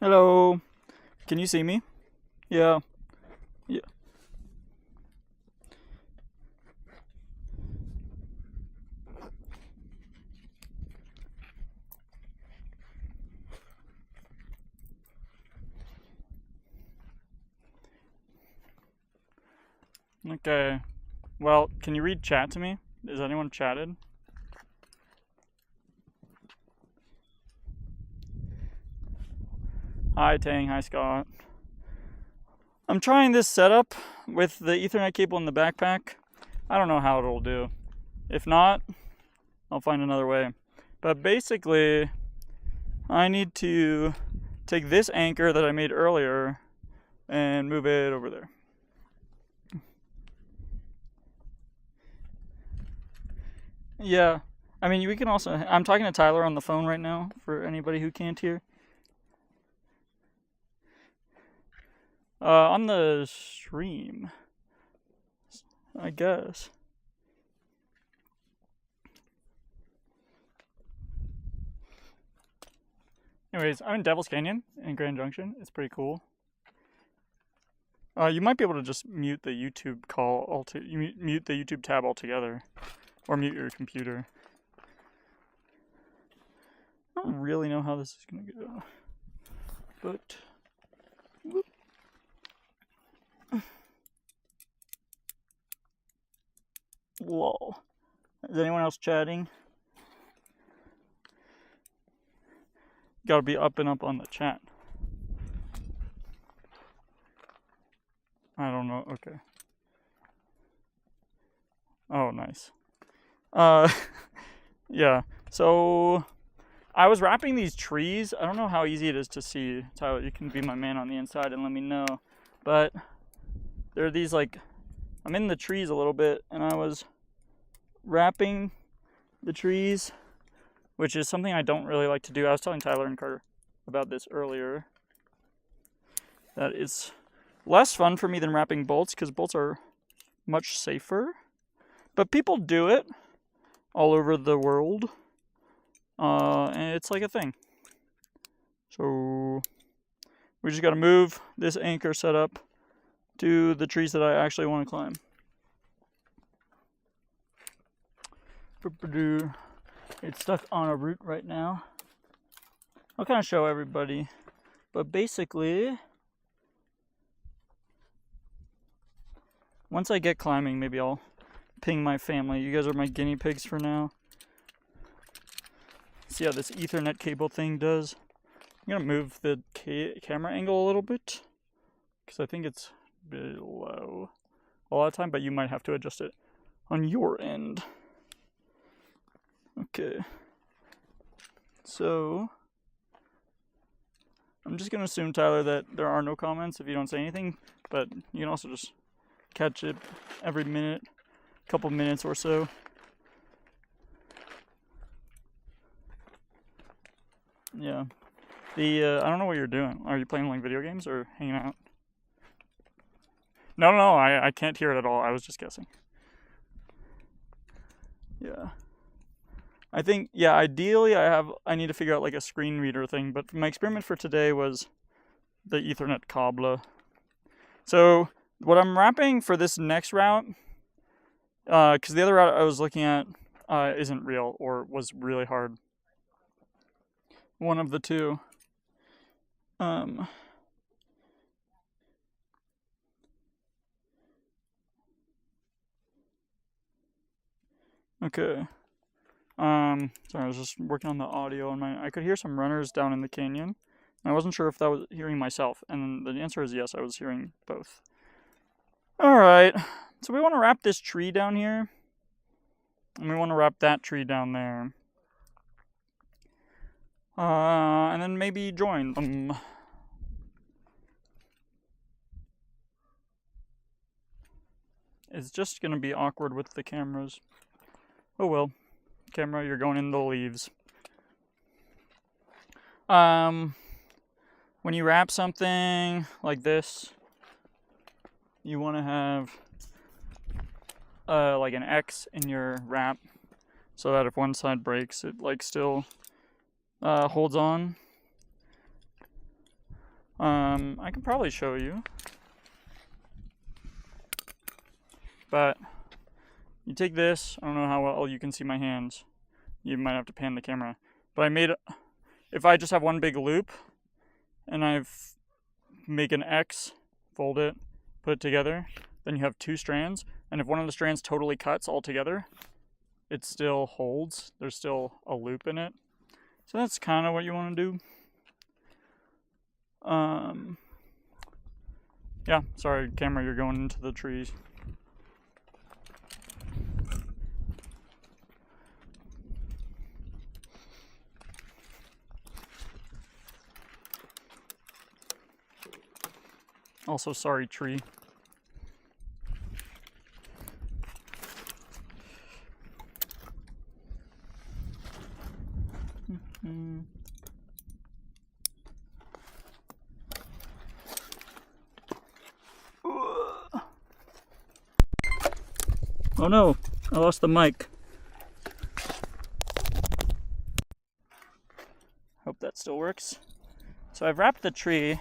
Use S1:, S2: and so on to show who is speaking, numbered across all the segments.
S1: Hello. Can you see me? Yeah. Yeah. Okay. Well, can you read chat to me? Is anyone chatted? Hi, Tang. Hi, Scott. I'm trying this setup with the Ethernet cable in the backpack. I don't know how it'll do. If not, I'll find another way. But basically, I need to take this anchor that I made earlier and move it over there. Yeah. I mean, we can also. I'm talking to Tyler on the phone right now for anybody who can't hear. On the stream, I guess. Anyways, I'm in Devil's Canyon in Grand Junction. It's pretty cool. You might be able to just mute the YouTube call mute the YouTube tab altogether, or mute your computer. I don't really know how this is gonna go, but whoop. Lol. Is anyone else chatting? Gotta be up and up on the chat. I don't know. Okay. Oh, nice. Yeah. So I was wrapping these trees. I don't know how easy it is to see. Tyler, you can be my man on the inside and let me know. But there are these, like, I'm in the trees a little bit, and I was wrapping the trees, which is something I don't really like to do. I was telling Tyler and Carter about this earlier. That it's less fun for me than wrapping bolts, because bolts are much safer. But people do it all over the world. And it's like a thing. So we just gotta move this anchor setup to the trees that I actually want to climb. It's stuck on a root right now. I'll kind of show everybody. But basically, once I get climbing, maybe I'll ping my family. You guys are my guinea pigs for now. See how this Ethernet cable thing does? I'm gonna move the camera angle a little bit, because I think it's below a lot of time, but you might have to adjust it on your end. Okay. So I'm just gonna assume, Tyler, that there are no comments if you don't say anything, but you can also just catch it every minute, couple minutes or so. Yeah. I don't know what you're doing. Are you playing like video games or hanging out? No, I can't hear it at all. I was just guessing. Yeah. I think, yeah, ideally I need to figure out like a screen reader thing, but my experiment for today was the Ethernet cable. So what I'm wrapping for this next route, because the other route I was looking at isn't real, or was really hard. One of the two. Okay. Sorry, I was just working on the audio, and I could hear some runners down in the canyon. I wasn't sure if that was hearing myself, and the answer is yes, I was hearing both. Alright, so we want to wrap this tree down here, and we want to wrap that tree down there. And then maybe join them. It's just gonna be awkward with the cameras. Oh well. Camera, you're going in the leaves. When you wrap something like this, you want to have like an X in your wrap, so that if one side breaks, it like still holds on. I can probably show you. But you take this, I don't know how well you can see my hands. You might have to pan the camera. But I made, if I just have one big loop, and make an X, fold it, put it together, then you have two strands. And if one of the strands totally cuts all together, it still holds. There's still a loop in it. So that's kind of what you want to do. Yeah, sorry, camera, you're going into the trees. Also, sorry, tree. Oh no, I lost the mic. Hope that still works. So I've wrapped the tree.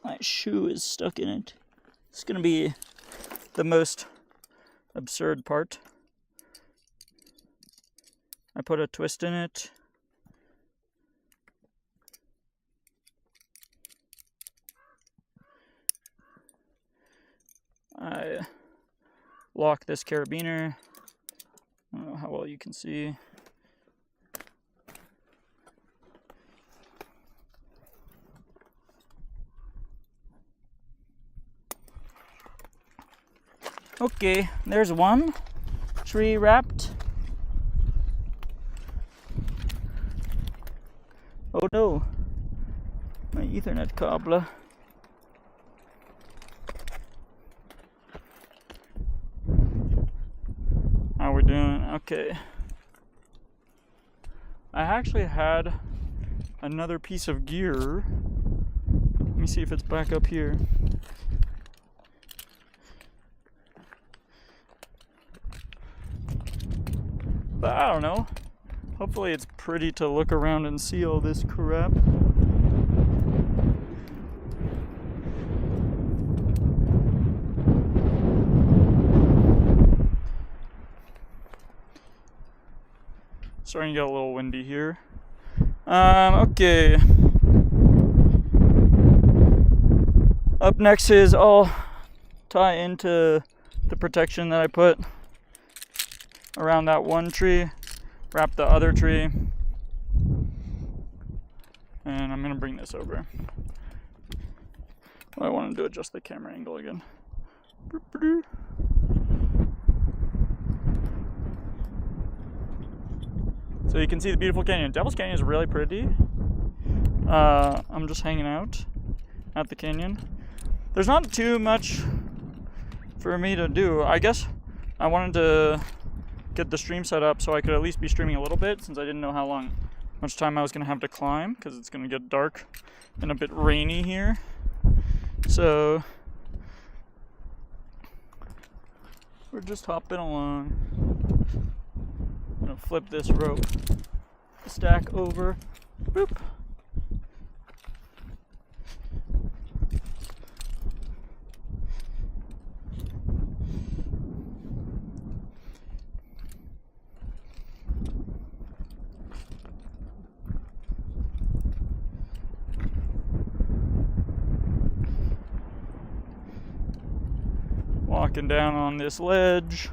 S1: My shoe is stuck in it. It's gonna be the most absurd part. I put a twist in it. I lock this carabiner. I don't know how well you can see. Okay, there's one tree wrapped. Oh no, my Ethernet cable. How we doing? Okay. I actually had another piece of gear. Let me see if it's back up here. But I don't know. Hopefully it's pretty to look around and see all this crap. Starting to get a little windy here. Okay. Up next is I'll tie into the protection that I put around that one tree, wrap the other tree, and I'm gonna bring this over. I wanted to adjust the camera angle again. So you can see the beautiful canyon. Devil's Canyon is really pretty. I'm just hanging out at the canyon. There's not too much for me to do. I guess I wanted to get the stream set up so I could at least be streaming a little bit, since I didn't know how much time I was gonna have to climb, because it's gonna get dark and a bit rainy here. So we're just hopping along. I'm gonna flip this rope stack over. Boop. Walking down on this ledge.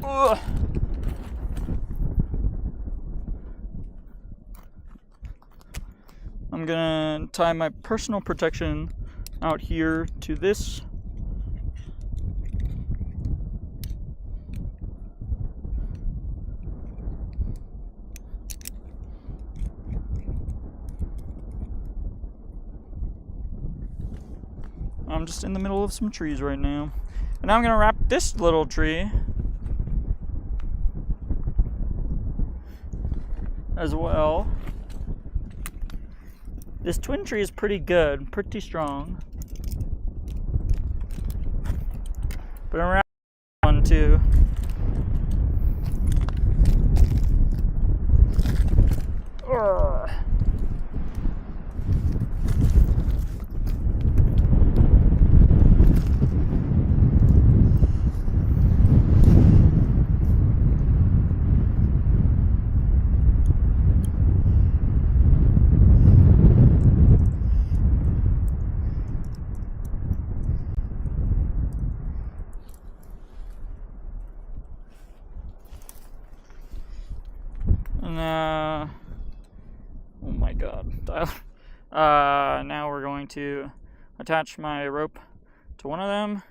S1: Ugh. I'm gonna tie my personal protection out here to this. I'm just in the middle of some trees right now. And now I'm gonna wrap this little tree as well. This twin tree is pretty good, pretty strong. But around one too. Urgh. Oh my god, Tyler. Now we're going to attach my rope to one of them.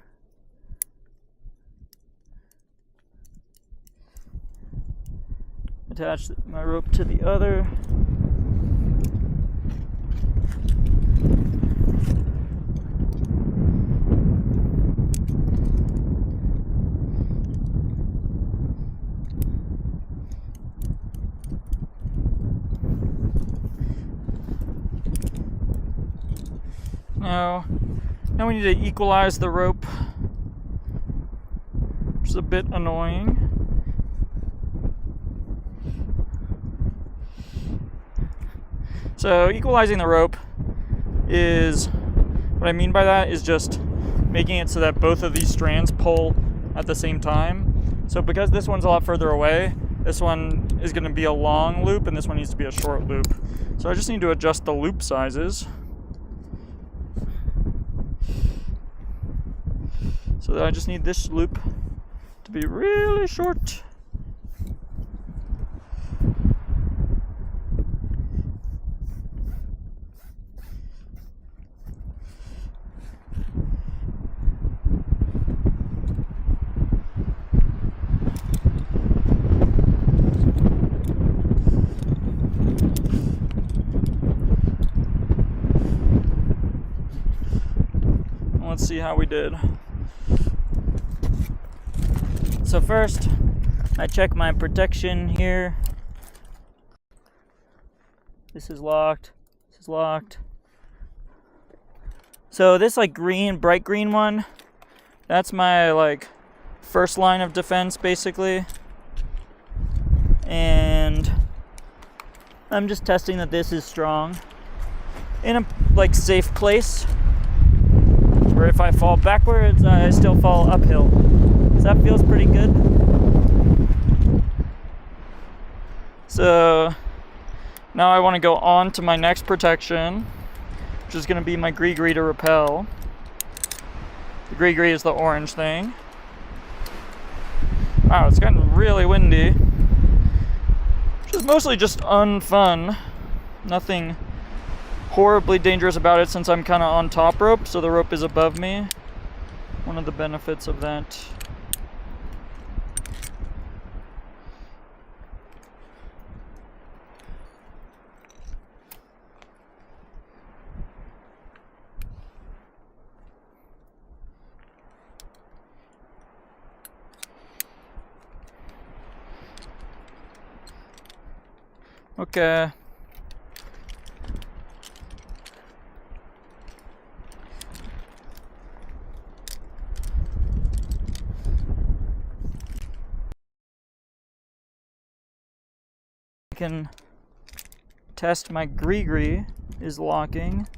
S1: Attach my rope to the other. Now we need to equalize the rope, which is a bit annoying. So equalizing the rope is, what I mean by that is just making it so that both of these strands pull at the same time. So because this one's a lot further away, this one is going to be a long loop and this one needs to be a short loop. So I just need to adjust the loop sizes. So I just need this loop to be really short. Let's see how we did. So first, I check my protection here. This is locked. This is locked. So this like green, bright green one, that's my like first line of defense basically. And I'm just testing that this is strong in a like safe place, where if I fall backwards, I still fall uphill. So that feels pretty good. So now I want to go on to my next protection, which is going to be my Gree to repel. The Gree is the orange thing. Wow, it's gotten really windy, which is mostly just unfun. Nothing horribly dangerous about it since I'm kind of on top rope, so the rope is above me. One of the benefits of that. Okay. I can test my Gree is locking.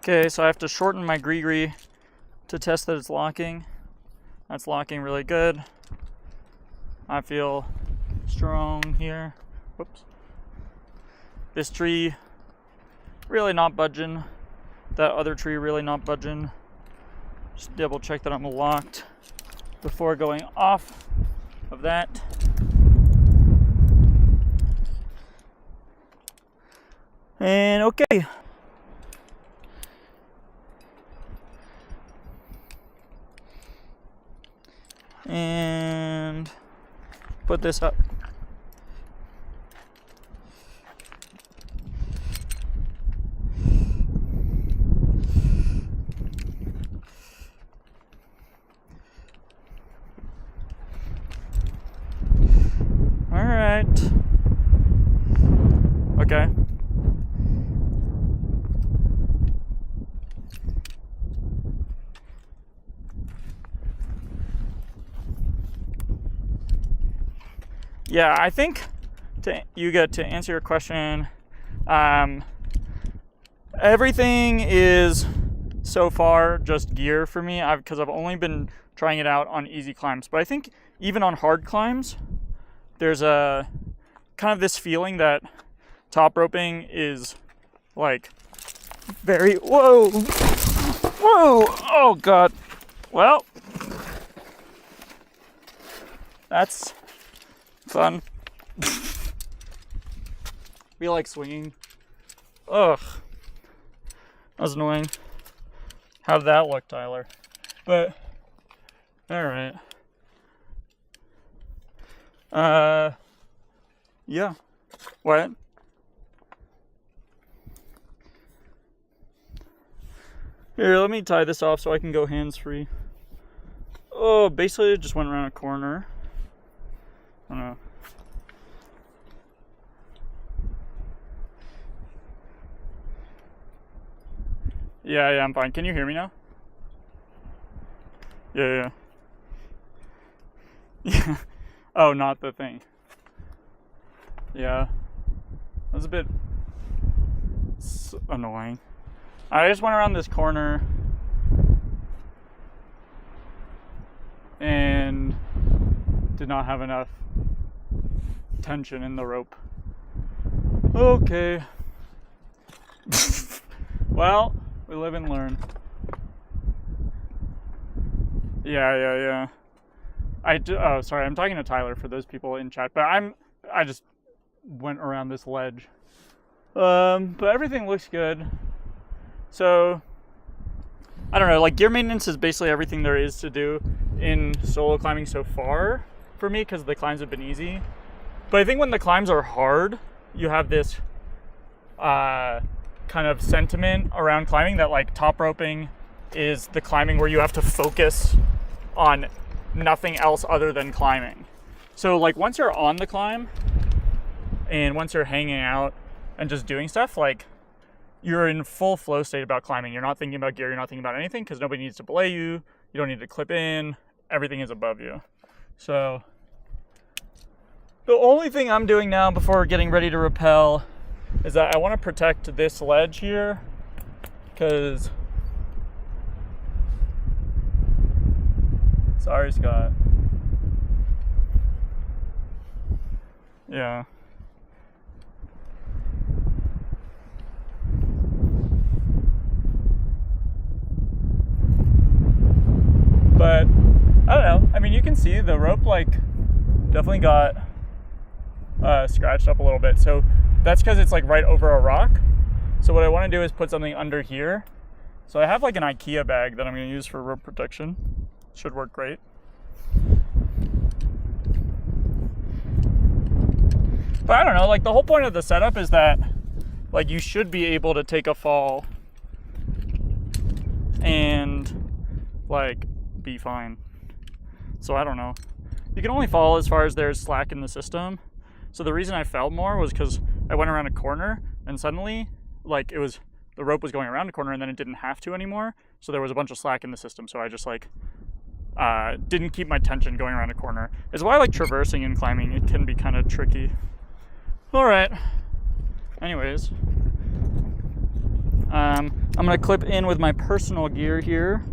S1: Okay, so I have to shorten my Gree to test that it's locking. That's locking really good. I feel strong here. Whoops. This tree really not budging. That other tree really not budging. Just double check that I'm locked before going off of that. And okay. And put this up. yeah, I think to answer your question, everything is so far just gear for me, because I've only been trying it out on easy climbs. But I think even on hard climbs, there's a kind of this feeling that top roping is like very, whoa, oh God. Well, that's fun. Feel like swinging. Ugh, that was annoying. How'd that look, Tyler? But all right. Yeah. What? Here, let me tie this off so I can go hands-free. Oh, basically it just went around a corner. I don't know. Yeah, I'm fine. Can you hear me now? Yeah. Yeah. Oh, not the thing. Yeah. That was a bit annoying. I just went around this corner and did not have enough tension in the rope. Okay. Well, we live and learn. Yeah. Oh, sorry, I'm talking to Tyler for those people in chat, but I just went around this ledge. But everything looks good. So, I don't know, like gear maintenance is basically everything there is to do in solo climbing so far for me, because the climbs have been easy. But I think when the climbs are hard, you have this kind of sentiment around climbing that like top roping is the climbing where you have to focus on nothing else other than climbing. So like once you're on the climb and once you're hanging out and just doing stuff, like you're in full flow state about climbing. You're not thinking about gear, you're not thinking about anything, because nobody needs to belay you, you don't need to clip in, everything is above you. So the only thing I'm doing now before getting ready to rappel is that I want to protect this ledge here, because sorry, Scott. Yeah. But I don't know. I mean, you can see the rope like definitely got scratched up a little bit. So that's because it's like right over a rock. So what I want to do is put something under here. So I have like an IKEA bag that I'm going to use for rope protection. Should work great. But I don't know, like the whole point of the setup is that like you should be able to take a fall and like be fine. So I don't know. You can only fall as far as there's slack in the system. So the reason I fell more was because I went around a corner and suddenly like the rope was going around a corner and then it didn't have to anymore. So there was a bunch of slack in the system. So I just like didn't keep my tension going around a corner. It's why I like traversing and climbing. It can be kind of tricky. All right. Anyways, I'm gonna clip in with my personal gear here.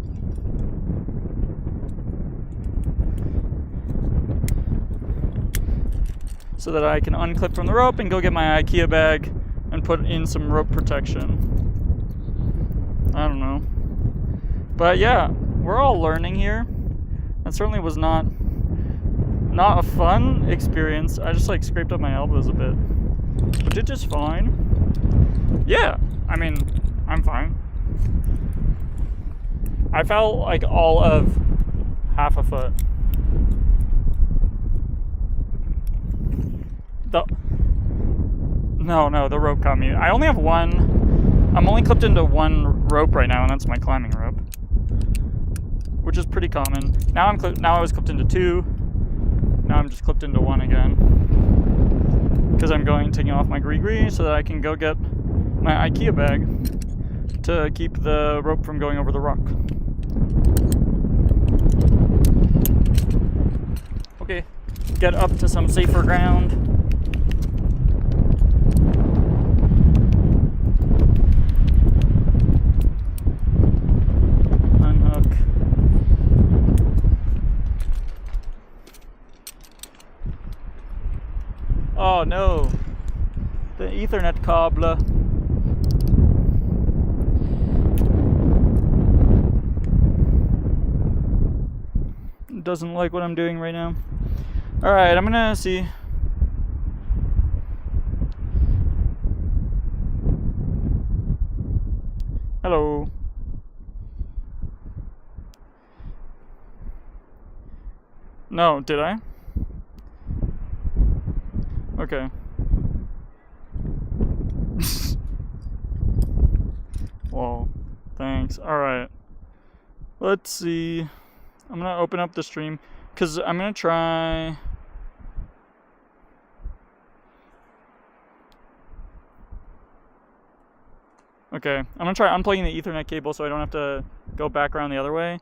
S1: So that I can unclip from the rope and go get my IKEA bag and put in some rope protection. I don't know. But yeah, we're all learning here. That certainly was not a fun experience. I just like scraped up my elbows a bit. But did just fine. Yeah, I mean, I'm fine. I felt like all of half a foot. No, the rope caught me. I only have one. I'm only clipped into one rope right now, and that's my climbing rope, which is pretty common. Now I was clipped into two. Now I'm just clipped into one again, because I'm taking off my gree so that I can go get my IKEA bag to keep the rope from going over the rock. Okay, get up to some safer ground. Unhook. Oh no, the Ethernet cable. Doesn't like what I'm doing right now. Alright, I'm gonna see. Hello. No, did I? Okay. Well, thanks. Alright. Let's see. I'm gonna open up the stream because I'm gonna try. Okay, I'm gonna try unplugging the Ethernet cable so I don't have to go back around the other way.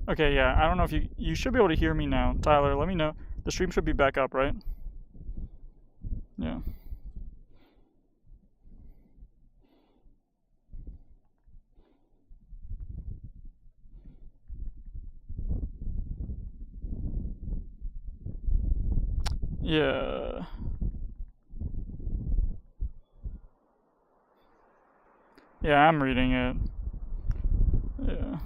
S1: Okay, yeah, I don't know if you should be able to hear me now. Tyler, let me know. The stream should be back up, right? Yeah. Yeah. Yeah, I'm reading it. Yeah.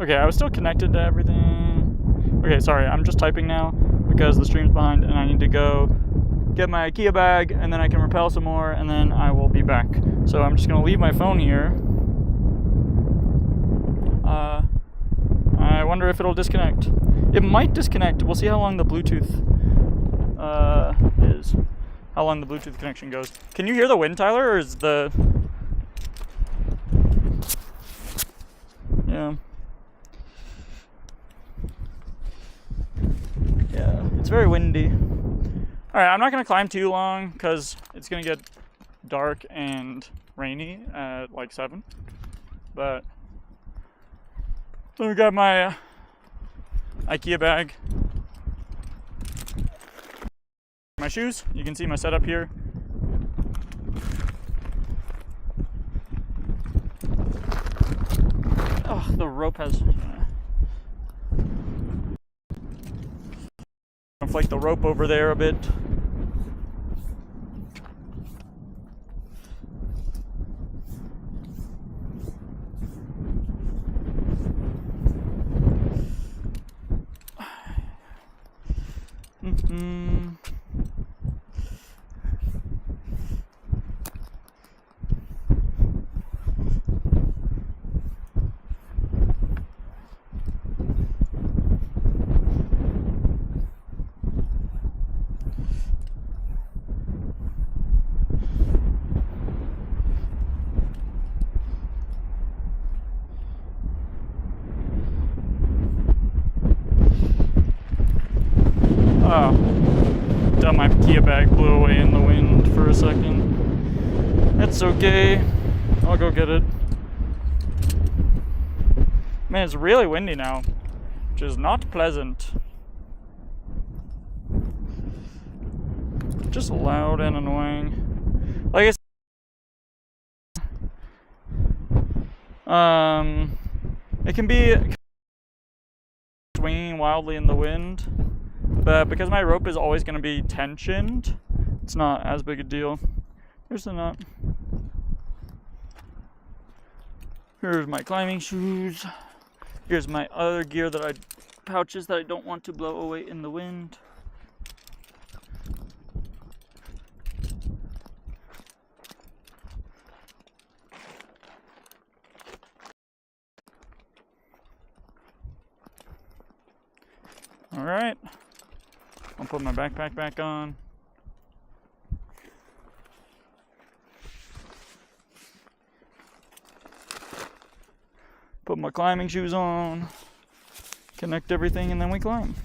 S1: Okay, I was still connected to everything. Okay, sorry, I'm just typing now because the stream's behind and I need to go get my IKEA bag and then I can rappel some more and then I will be back. So I'm just gonna leave my phone here. I wonder if it'll disconnect. It might disconnect. We'll see how long the Bluetooth is. How long the Bluetooth connection goes. Can you hear the wind, Tyler, or is the... Yeah. Yeah, it's very windy. Alright, I'm not going to climb too long because it's going to get dark and rainy at like 7. But so we got my IKEA bag. My shoes, you can see my setup here. Oh, the rope has... Inflate the rope over there a bit. Oh, damn, my IKEA bag blew away in the wind for a second. It's okay. I'll go get it. Man, it's really windy now, which is not pleasant. Just loud and annoying. Like it can be swinging wildly in the wind. But because my rope is always going to be tensioned, it's not as big a deal. Here's the nut. Here's my climbing shoes. Here's my other gear pouches that I don't want to blow away in the wind. All right, I'll put my backpack back on. Put my climbing shoes on, connect everything, and then we climb.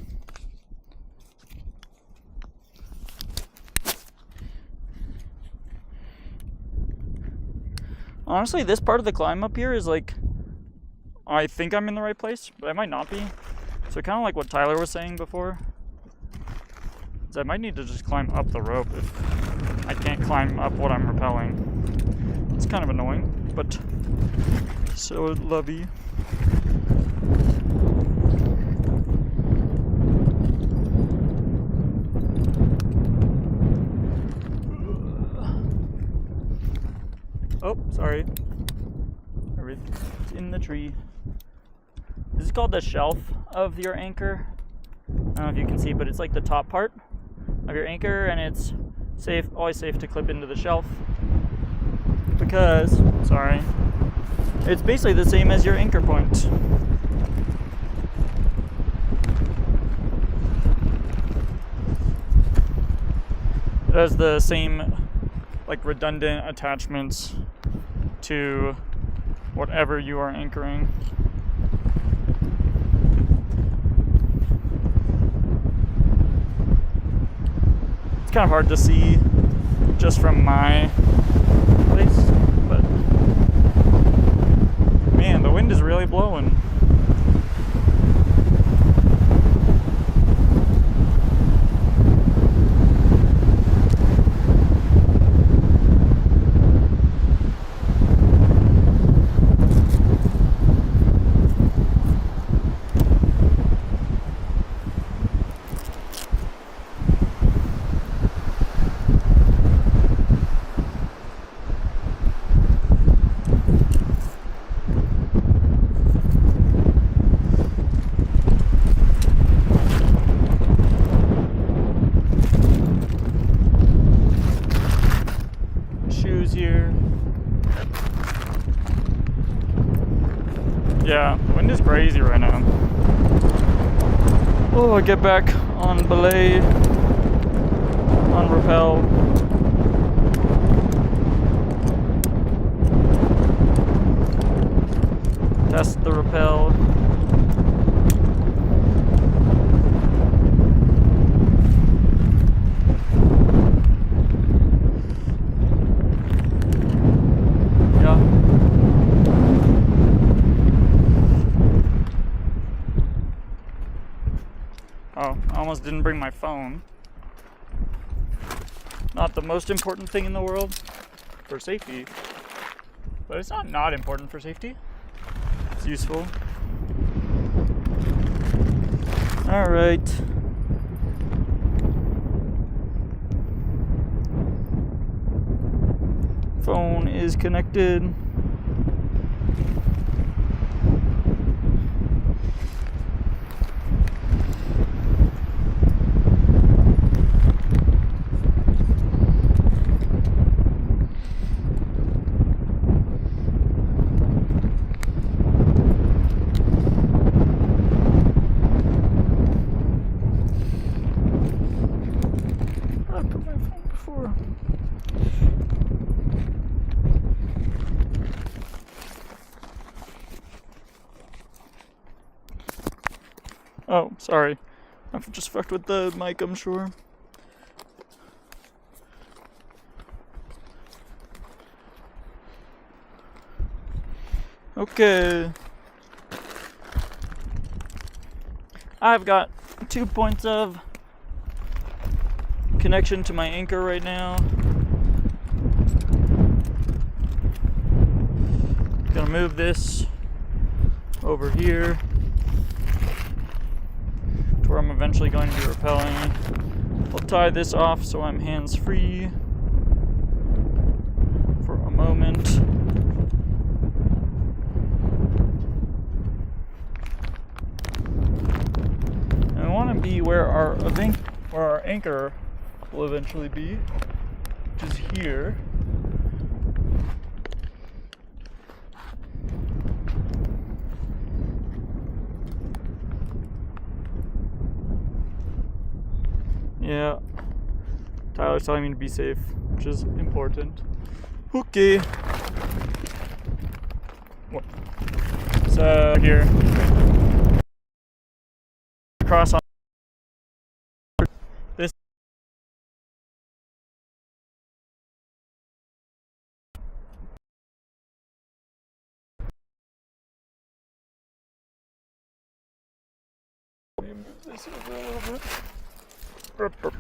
S1: Honestly, this part of the climb up here is like, I think I'm in the right place, but I might not be. So kind of like what Tyler was saying before, is I might need to just climb up the rope if I can't climb up what I'm rappelling. It's kind of annoying, but so lovey. Oh, sorry. Everything's in the tree. This is called the shelf of your anchor. I don't know if you can see, but it's like the top part of your anchor, and it's always safe to clip into the shelf because, it's basically the same as your anchor point. It has the same like redundant attachments to whatever you are anchoring. It's kind of hard to see just from my place, but man, the wind is really blowing. Here. Yeah, the wind is crazy right now. Oh, I get back on belay, on rappel. Test the rappel. Oh, I almost didn't bring my phone. Not the most important thing in the world for safety, but it's not important for safety. It's useful. All right. Phone is connected. Oh, sorry. I've just fucked with the mic, I'm sure. Okay. I've got 2 points of connection to my anchor right now. Gonna move this over here where I'm eventually going to be rappelling. I'll tie this off so I'm hands-free for a moment. And I want to be where our anchor will eventually be, which is here. Yeah, Tyler's telling me to be safe, which is important. Okay. So here, cross on this. Let me move this over a little bit.